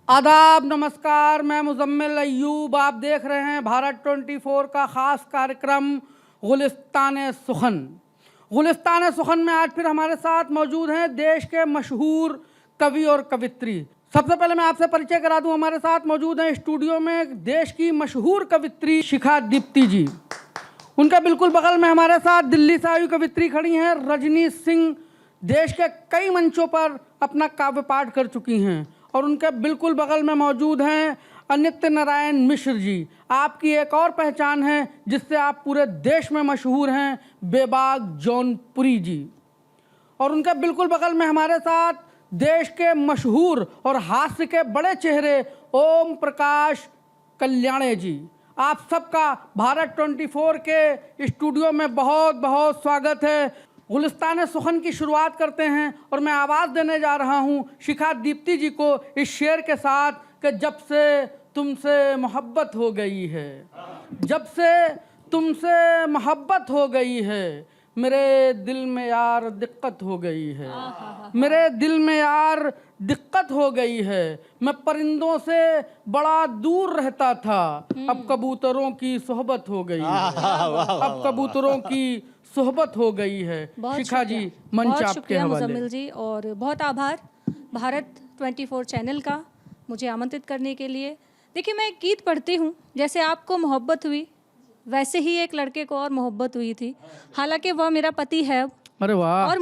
आदाब, नमस्कार। मैं मुजम्मिल अय्यूब। आप देख रहे हैं भारत 24 का ख़ास कार्यक्रम गुलिस्तान सुखन। गुलिस्तान सुखन में आज फिर हमारे साथ मौजूद हैं देश के मशहूर कवि और कवित्री। सबसे पहले मैं आपसे परिचय करा दूं, हमारे साथ मौजूद हैं स्टूडियो में देश की मशहूर कवित्री शिखा दीप्ति जी। उनका बिल्कुल बगल में हमारे साथ दिल्ली से आई कवित्री खड़ी हैं रजनी सिंह। देश के कई मंचों पर अपना काव्य पाठ कर चुकी हैं। और उनके बिल्कुल बगल में मौजूद हैं अनित्य नारायण मिश्र जी। आपकी एक और पहचान है जिससे आप पूरे देश में मशहूर हैं, बेबाक जौनपुरी जी। और उनके बिल्कुल बगल में हमारे साथ देश के मशहूर और हास्य के बड़े चेहरे ओम प्रकाश कल्याणे जी। आप सबका भारत 24 के स्टूडियो में बहुत बहुत स्वागत है। गुलिस्तान सुखन की शुरुआत करते हैं और मैं आवाज़ देने जा रहा हूँ शिखा दीप्ति जी को इस शेर के साथ कि जब से तुमसे मोहब्बत हो गई है, जब से तुमसे मोहब्बत हो गई है, मेरे दिल में यार दिक्कत हो गई है, मेरे दिल में यार दिक्कत हो गई है। मैं परिंदों से बड़ा दूर रहता था, अब कबूतरों की सोहबत हो गई है, अब कबूतरों की सोहबत हो गई है। शिखा जी, मंच आपके हवाले। मुजम्मिल जी, और बहुत आभार भारत 24 चैनल का मुझे आमंत्रित करने के लिए। देखिए, मैं एक गीत पढ़ती हूँ, जैसे आपको मोहब्बत हुई वैसे ही एक लड़के को और मोहब्बत हुई थी, हालांकि वह मेरा पति है। अरे वाह! और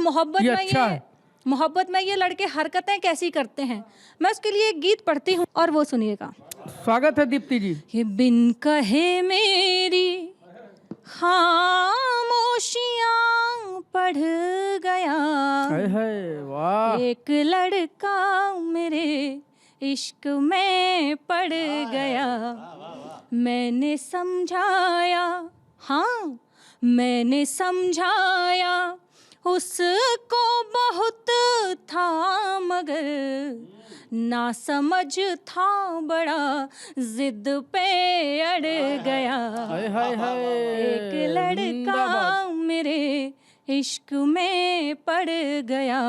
मोहब्बत में ये लड़के हरकतें कैसी करते हैं, मैं उसके लिए एक गीत पढ़ती हूँ और वो सुनिएगा। स्वागत है दीप्ति जी। ये बिन कहे मेरी खामोशियां पढ़ गया, वाह। एक लड़का मेरे इश्क में पड़ गया। मैंने समझाया, हाँ मैंने समझाया उसको बहुत था, मगर ना समझ था, बड़ा जिद पे अड़ गया। एक लड़का मेरे इश्क में पड़ गया।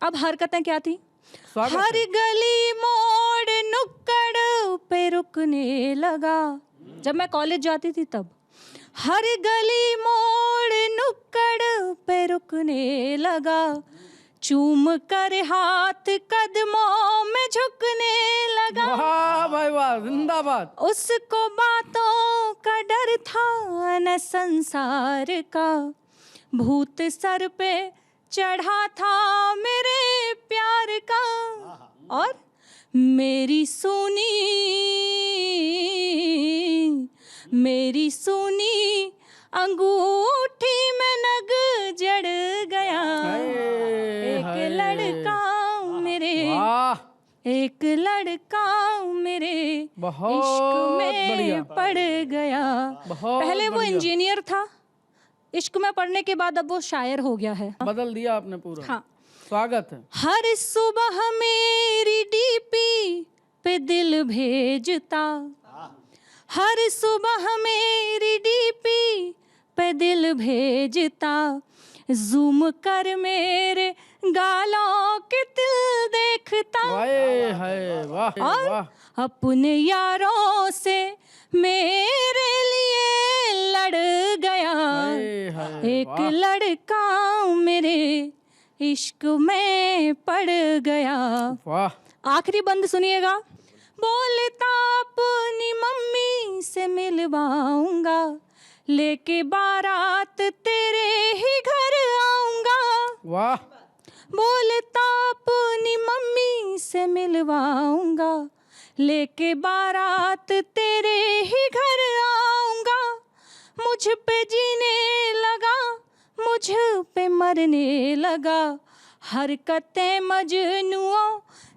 अब हरकतें क्या थी? हर गली मोड़ नुक्कड़ पे रुकने लगा। जब मैं कॉलेज जाती थी तब हर गली मोड़ नुक्कड़ पे रुकने लगा, चूम कर हाथ कदमों में झुकने लगा। वाह भाई वाह, जिंदाबाद। उसको बातों का डर था न संसार का, भूत सर पे चढ़ा था मेरे प्यार का। और मेरी सोनी अंगूठी में नग जड़ गया। एक लड़का मेरे, एक लड़का मेरे इश्क में पड़ गया। पहले वो इंजीनियर था, इश्क में पढ़ने के बाद अब वो शायर हो गया है। बदल दिया आपने पूरा। हाँ, स्वागत है। हर सुबह मेरी डीपी पे दिल भेजता, हर सुबह मेरी डीपी पे दिल भेजता, जूम कर मेरे गालों के तिल देखता। वाह, और वाह। अपने यारों से मेरे लिए लड़ गया। एक लड़का मेरे इश्क में पड़ गया। वाह। आखिरी बंद सुनिएगा। बोलता अपनी मम्मी से मिलवाऊंगा, लेके बारात तेरे ही घर आऊंगा। वाह। बोलता अपनी मम्मी से मिलवाऊंगा, लेके बारात तेरे ही घर आऊंगा। मुझ पे जीने लगा, मुझ पे मरने लगा, हरकतें मजनुओं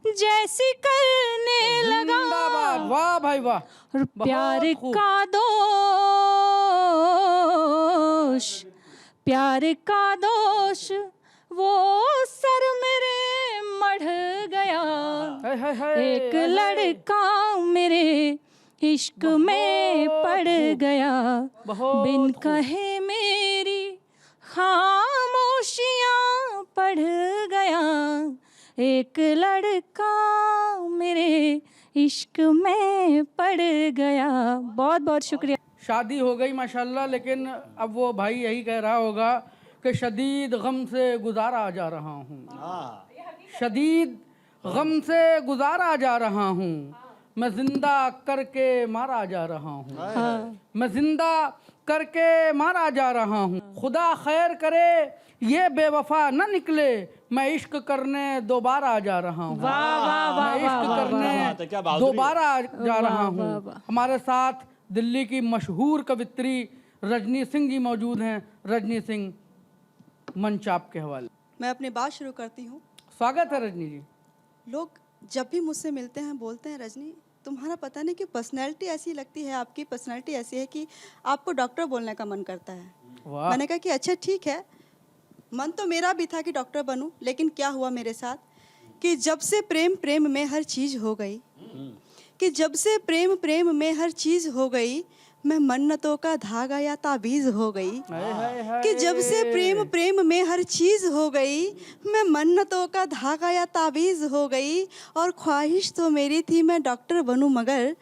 जैसी करने लगा। वाह भाई वाह। प्यार का दोष, प्यार का दोष वो सर मेरे मढ़ गया। एक लड़का मेरे इश्क में पड़ गया, बिन कहे मेरी खामोशियां पढ़ गया। एक लड़का मेरे इश्क में पड़ गया। बहुत बहुत शुक्रिया। शादी हो गई माशाल्लाह, लेकिन अब वो भाई यही कह रहा होगा कि शदीद गम से गुजारा जा रहा हूँ, शदीद गम से गुजारा जा रहा हूँ, मैं जिंदा करके मारा जा रहा हूँ, मैं जिंदा करके मारा जा रहा हूँ, खुदा खैर करे ये बेवफा न निकले, मैं इश्क करने दोबारा जा रहा हूँ, मैं इश्क करने दोबारा जा रहा हूँ। हमारे साथ दिल्ली की मशहूर कवित्री रजनी सिंह जी मौजूद हैं। रजनी सिंह, मंच आपके हवाले। मैं अपनी बात शुरू करती हूँ। स्वागत है रजनी जी। लोग जब भी मुझसे मिलते हैं बोलते हैं, रजनी तुम्हारा पता नहीं कि पर्सनैलिटी ऐसी लगती है, आपकी पर्सनैलिटी ऐसी है कि आपको डॉक्टर बोलने का मन करता है। वाह। मैंने कहा कि अच्छा ठीक है, मन तो मेरा भी था कि डॉक्टर बनूं, लेकिन क्या हुआ मेरे साथ कि जब से प्रेम प्रेम में हर चीज़ हो गई, कि जब से प्रेम प्रेम में हर चीज़ हो गई, मैं मन्नतों का धागा या ताबीज़ हो गई। कि जब से प्रेम प्रेम में हर चीज़ हो गई, मैं मन्नतों का धागा या ताबीज़ हो गई। और ख्वाहिश तो मेरी थी मैं डॉक्टर बनूं, मगर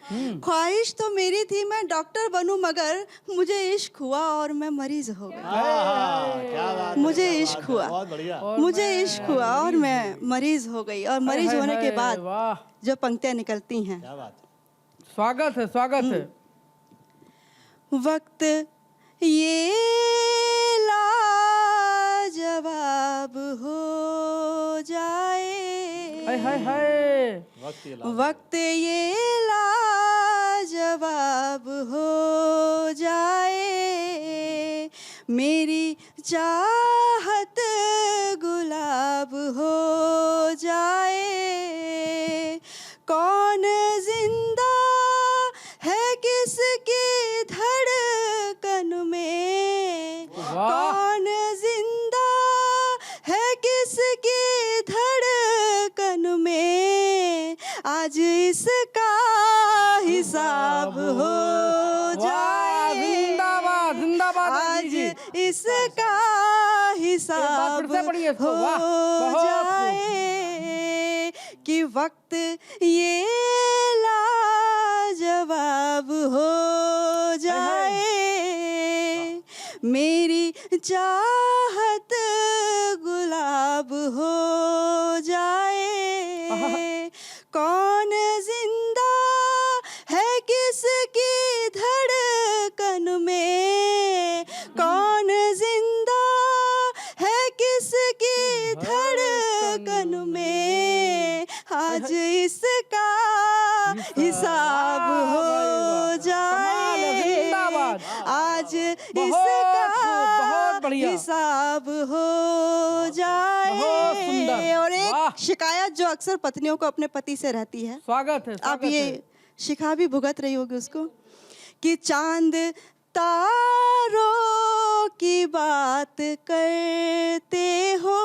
ख्वाहिश तो मेरी थी मैं डॉक्टर बनूं, मगर मुझे इश्क हुआ और मैं मरीज हो गई। मुझे इश्क हुआ, मुझे इश्क हुआ और मैं मरीज हो गई। और मरीज होने के बाद जो पंक्तियाँ निकलती हैं, स्वागत है, स्वागत है। वक्त ये लाजवाब हो जाए, हाय हाय हाय, वक्त ये लाजवाब हो जाए, मेरी चाहत गुलाब हो जाए। कौन जिंदा है किसकी धड़कन में, कौन जिंदा है किसकी धड़कन में, आज इसका हिसाब हो जाए। जिंदाबाद जिंदाबाद, आज इसका हिसाब हो जाए। कि वक्त ये लाजवाब हो जाए, मेरी चाहत गुलाब हो जाए। कौन जिंदा है किसकी धड़कन में, कौन जिंदा है किसकी धड़कन में, आज इसका हिसाब हो जाए। आज इसका हिसाब हो जाए। और एक शिकायत जो अक्सर पत्नियों को अपने पति से रहती है, स्वागत है, आप ये शिखा भी भुगत रही होगी उसको, कि चांद तारों की बात करते हो,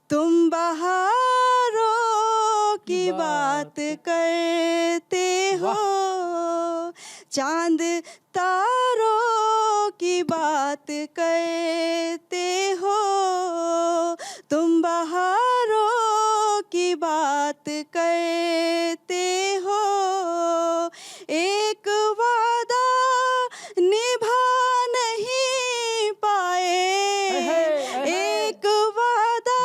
तुम बहारों की बात करते हो। चांद तारों की बात करते हो, तुम बहारों की बात करते हो। एक वादा निभा नहीं पाए, एक वादा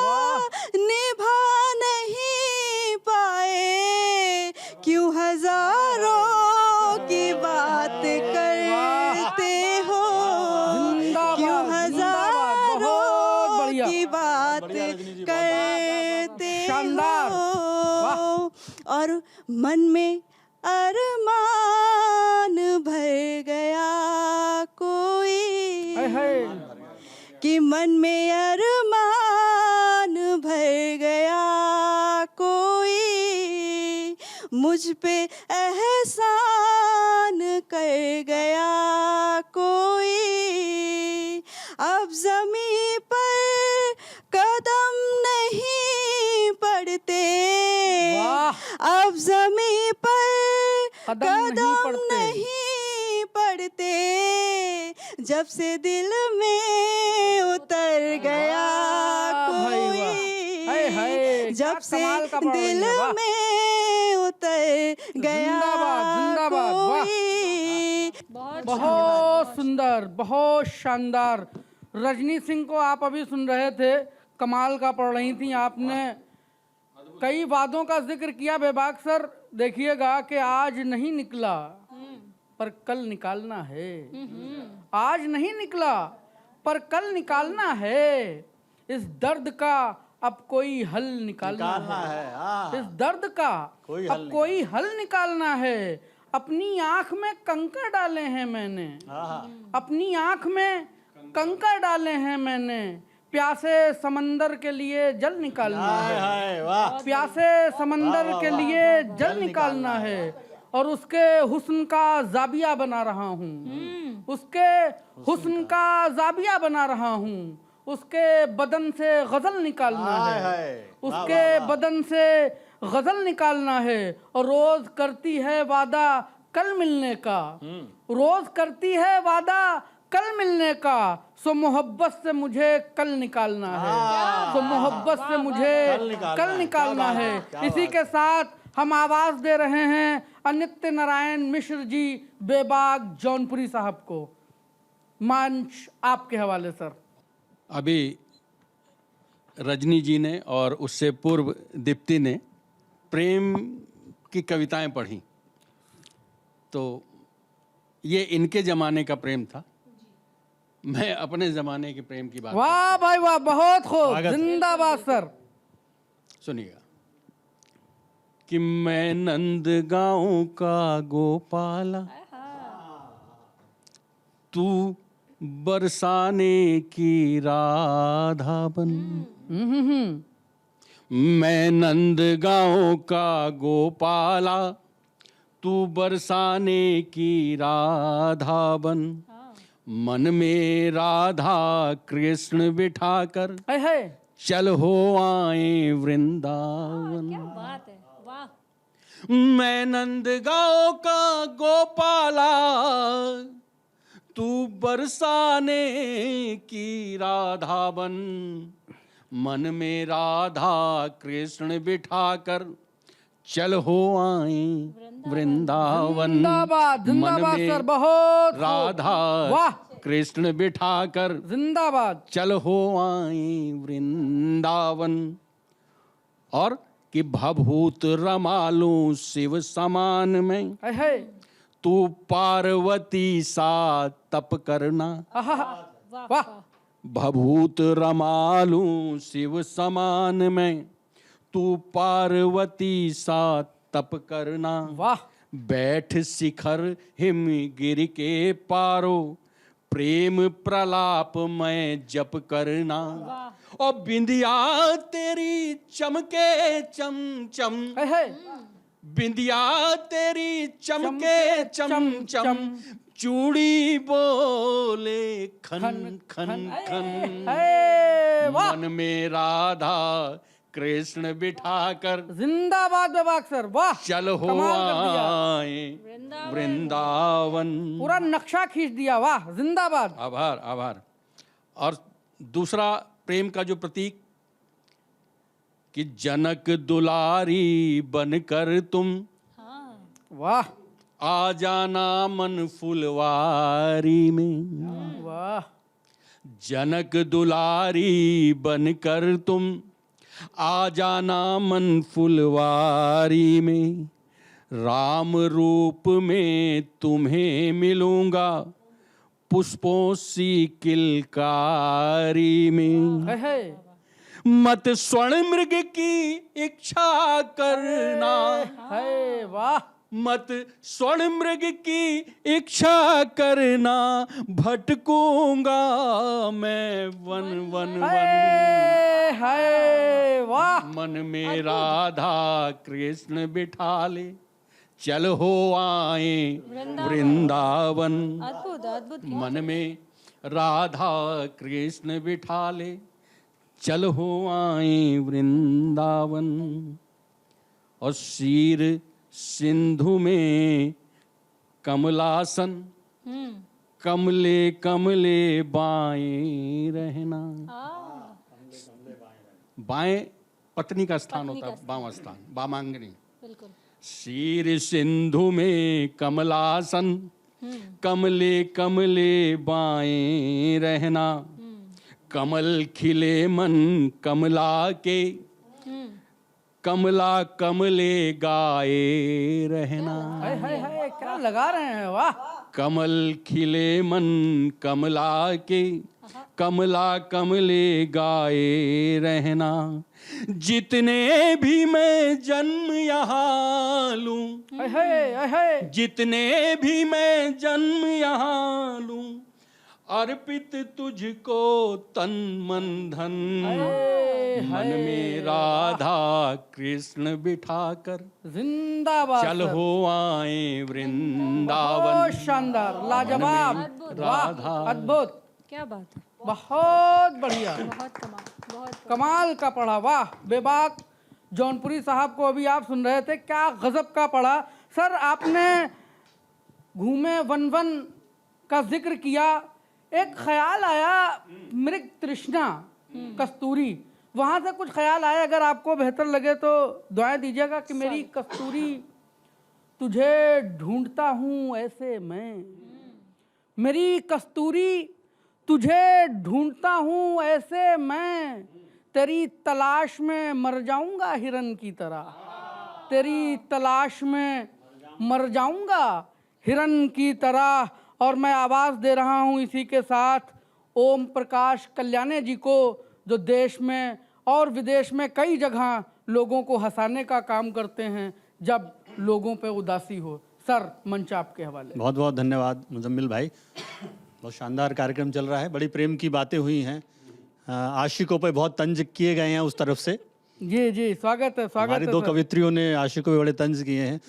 निभा नहीं पाए, क्यों हजारों की बात करते हो, क्यों हजारों की बात करते हो। और मन में अरमान भर गया कोई, कि मन में अरमान भर गया कोई, मुझ पे एहसान कर गया कोई। अब जमीन पर कदम नहीं पड़ते, अब जमीन पर कदम नहीं पड़ते, जब से दिल में उतर गया कोई, जब से दिल में गया जिंदाबाद, वाह। कोई। बहुत सुंदर, बहुत शानदार। रजनी सिंह को आप अभी सुन रहे थे, कमाल का पढ़ रही थी आपने। कई वादों का जिक्र किया बेबाक सर। देखिएगा कि आज नहीं निकला पर कल निकालना है। आज नहीं निकला पर कल निकालना है। इस दर्द का अब कोई हल निकालना है। इस दर्द का अब कोई हल निकालना है। अपनी आंख में कंकर डाले हैं मैंने, अपनी आंख में कंकर डाले हैं मैंने। प्यासे समंदर के लिए जल निकालना है। प्यासे समंदर के लिए जल निकालना है। और उसके हुस्न का जाबिया बना रहा हूँ, उसके हुस्न का जाबिया बना रहा हूँ। उसके बदन से गजल निकालना है, उसके बदन से गजल निकालना है। और रोज करती है वादा कल मिलने का, रोज करती है वादा कल मिलने का। सो मोहब्बत से मुझे कल निकालना है, सो मोहब्बत से मुझे कल निकालना है। इसी के साथ हम आवाज दे रहे हैं अनित्य नारायण मिश्र जी बेबाग जौनपुरी साहब को। मंच आपके हवाले सर। अभी रजनी जी ने और उससे पूर्व दीप्ति ने प्रेम की कविताएं पढ़ी, तो ये इनके ज़माने का प्रेम था। मैं अपने ज़माने के प्रेम की बात वाह भाई वाह, बहुत खूब, जिंदाबाद सर। सुनिएगा कि मैं नंदगांव का गोपाला, तू बरसाने की राधा बन। मैं नंदगांव का गोपाला, तू बरसाने की राधा बन। मन में राधा कृष्ण बिठाकर चल हो आए वृंदावन। क्या बात है, वाह। मैं नंदगांव का गोपाला, तू बरसाने की राधा बन। मन में राधा कृष्ण बिठाकर चल हो आए वृंदावन। जिंदाबाद, जिंदाबाद सर, बहुत खूब। राधा वाह, कृष्ण बिठाकर जिंदाबाद। चल हो आए वृंदावन। और कि भभूत रमालू शिव समान में, तू पार्वती सा तप करना। वाह, भभूत रमालू शिव समान में, तू पार्वती सा तप करना। वाह, बैठ शिखर हिमगिर के पारो, प्रेम प्रलाप में जप करना। और बिंदिया तेरी चमके चम चम, बिंदिया तेरी चमके चम चम। चूड़ी बोले खन खन खन। मन में राधा कृष्ण बिठाकर जिंदाबाद बेबाक सर, वाह। चल हो आए वृंदावन। पूरा नक्शा खींच दिया, वाह, जिंदाबाद। आभार आभार। और दूसरा प्रेम का जो प्रतीक कि जनक दुलारी बनकर तुम, वाह आ जाना मन फुलवारी में। वाह, जनक दुलारी बनकर तुम, आ जाना मन फुलवारी में। राम रूप में तुम्हें मिलूंगा, पुष्पों सी किलकारी में। मत स्वर्ण मृग की इच्छा करना, वाह। मत स्वर्ण मृग की इच्छा करना। भटकूंगा मैं वन वन वन। वाह। मन में राधा कृष्ण बिठा ले, चल हो आए वृंदावन। अद्भुत अद्भुत। मन में राधा कृष्ण बिठा ले, चल हो आए वृंदावन। और शीर सिंधु में कमलासन, कमले कमले बाएं रहना। बाएं पत्नी का स्थान होता है, बावां स्थान, बामांगनी। बिल्कुल। शीर सिंधु में कमलासन, कमले कमले बाएं रहना, कमल खिले मन कमला के, कमला कमले गाए रहना। हाय क्या लगा रहे हैं, वाह। कमल खिले मन कमला के, कमला कमले गाए रहना। जितने भी मैं जन्म यहाँ लूं, जितने भी मैं जन्म यहाँ लूं, अर्पित तुझको तन मन धन। मन में राधा कृष्ण बिठाकर, जिंदाबाद चल सर। हो आए वृंदावन। बहुत शानदार, लाजवाब, राधा। वाह, अद्भुत, क्या बात है, बहुत बढ़िया, बहुत कमाल, बहुत कमाल का पढ़ा, वाह बेबाक। जौनपुरी साहब को अभी आप सुन रहे थे, क्या गजब का पढ़ा। सर आपने घूमे वन वन का जिक्र किया, एक ख्याल आया मृग तृष्णा कस्तूरी, वहाँ से कुछ ख्याल आया, अगर आपको बेहतर लगे तो दुआएं दीजिएगा कि मेरी कस्तूरी तुझे ढूंढता हूँ ऐसे मैं, मेरी कस्तूरी तुझे ढूंढता हूँ ऐसे मैं, तेरी तलाश में मर जाऊंगा हिरन की तरह, तेरी तलाश में मर जाऊंगा हिरन की तरह। और मैं आवाज़ दे रहा हूँ इसी के साथ ओम प्रकाश कल्याणे जी को, जो देश में और विदेश में कई जगह लोगों को हंसाने का काम करते हैं जब लोगों पे उदासी हो। सर मंच आपके हवाले। बहुत बहुत धन्यवाद मुजम्मिल भाई, बहुत शानदार कार्यक्रम चल रहा है, बड़ी प्रेम की बातें हुई हैं, आशिकों पे बहुत तंज किए गए हैं उस तरफ से। जी जी, स्वागत है, स्वागत हमारी है दो सर। कवित्रियों ने आशिकों पे बड़े तंज किए हैं,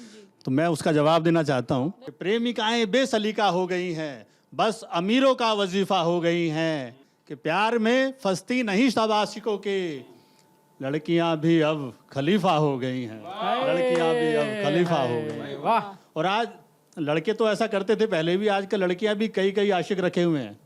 तो मैं उसका जवाब देना चाहता हूँ। प्रेमिकाएं बेसलीका हो गई हैं, बस अमीरों का वजीफा हो गई हैं, कि प्यार में फंसती नहीं सब आशिकों के, लड़कियां भी अब खलीफा हो गई हैं, लड़कियां भी अब खलीफा हो गई हैं। वाह, और आज लड़के तो ऐसा करते थे पहले भी, आजकल लड़कियां भी कई कई आशिक रखे हुए हैं।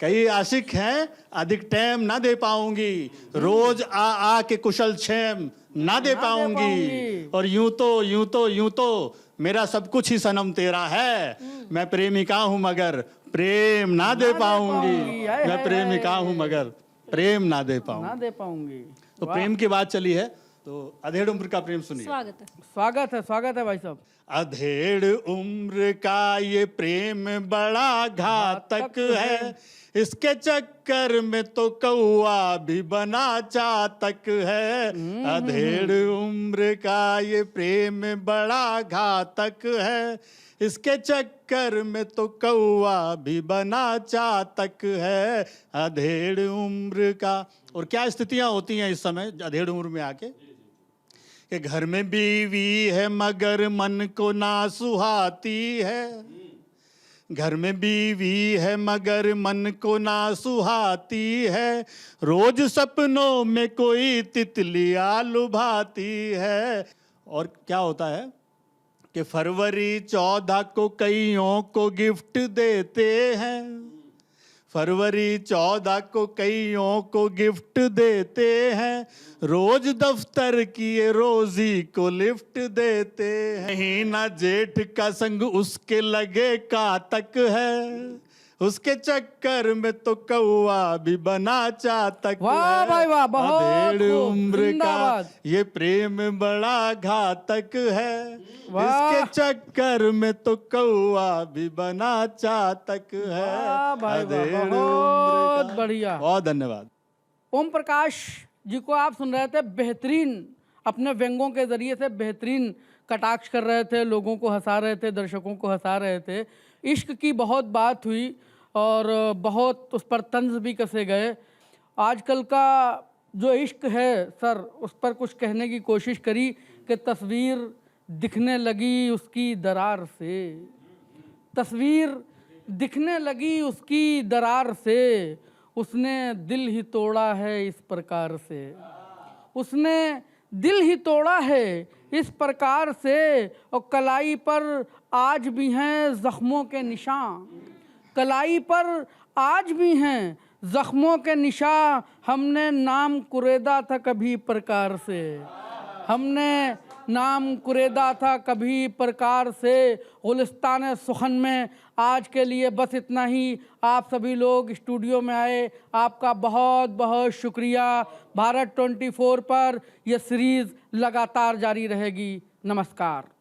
कई आशिक हैं, अधिक टाइम ना दे पाऊंगी, रोज आ के कुशल क्षेम ना दे पाऊंगी, और यूं तो मेरा सब कुछ ही सनम तेरा है, मैं प्रेमिका हूं मगर प्रेम ना दे पाऊंगी, मैं प्रेमिका हूं मगर प्रेम ना दे ना पाऊंगी। दे पाऊंगी। तो प्रेम की बात चली है, तो अधेड़ उम्र का प्रेम सुनिए। स्वागत है, स्वागत है, स्वागत है भाई साहब। अधेड़ उम्र का ये प्रेम बड़ा घातक है, इसके चक्कर में तो कौआ भी बना चातक है। अधेड़ उम्र का ये प्रेम बड़ा घातक है, इसके चक्कर में तो कौआ भी बना चातक है। अधेड़ उम्र का। और क्या स्थितियां होती हैं इस समय अधेड़ उम्र में आके, कि घर में बीवी है मगर मन को ना सुहाती है, घर में बीवी है मगर मन को ना सुहाती है, रोज सपनों में कोई तितलियां लुभाती है। और क्या होता है कि फरवरी 14 को कईयों को गिफ्ट देते हैं, फरवरी 14 को कईयों को गिफ्ट देते हैं, रोज दफ्तर की ये रोजी को लिफ्ट देते हैं। महीना जेठ का संग उसके लगे कातक है, उसके चक्कर में तो कौआ भी बना चातक वाह है। भाई वाह, बहुत अधेड़ खूब, उम्र का जिंदाबाद। ये प्रेम बड़ा घातक है, वाह। इसके चक्कर में तो कौआ भी बना चातक है। वाह भाई वाह, अधेड़ उम्र बहुत का। बढ़िया। बहुत धन्यवाद। ओम प्रकाश जी को आप सुन रहे थे, बेहतरीन अपने व्यंगों के जरिए से बेहतरीन कटाक्ष कर रहे थे, लोगों को हंसा रहे थे, दर्शकों को हंसा रहे थे। इश्क की बहुत बात हुई और बहुत उस पर तंज भी कसे गए। आजकल का जो इश्क है सर, उस पर कुछ कहने की कोशिश करी कि तस्वीर दिखने लगी उसकी दरार से, तस्वीर दिखने लगी उसकी दरार से, उसने दिल ही तोड़ा है इस प्रकार से, उसने दिल ही तोड़ा है इस प्रकार से, और कलाई पर आज भी हैं जख्मों के निशान, कलाई पर आज भी हैं जख्मों के निशान, हमने नाम कुरेदा था कभी प्रकार से, हमने नाम कुरेदा था कभी प्रकार से गुलिस्तान सुखन में। आज के लिए बस इतना ही। आप सभी लोग स्टूडियो में आए, आपका बहुत बहुत शुक्रिया। भारत 24 पर यह सीरीज़ लगातार जारी रहेगी। नमस्कार।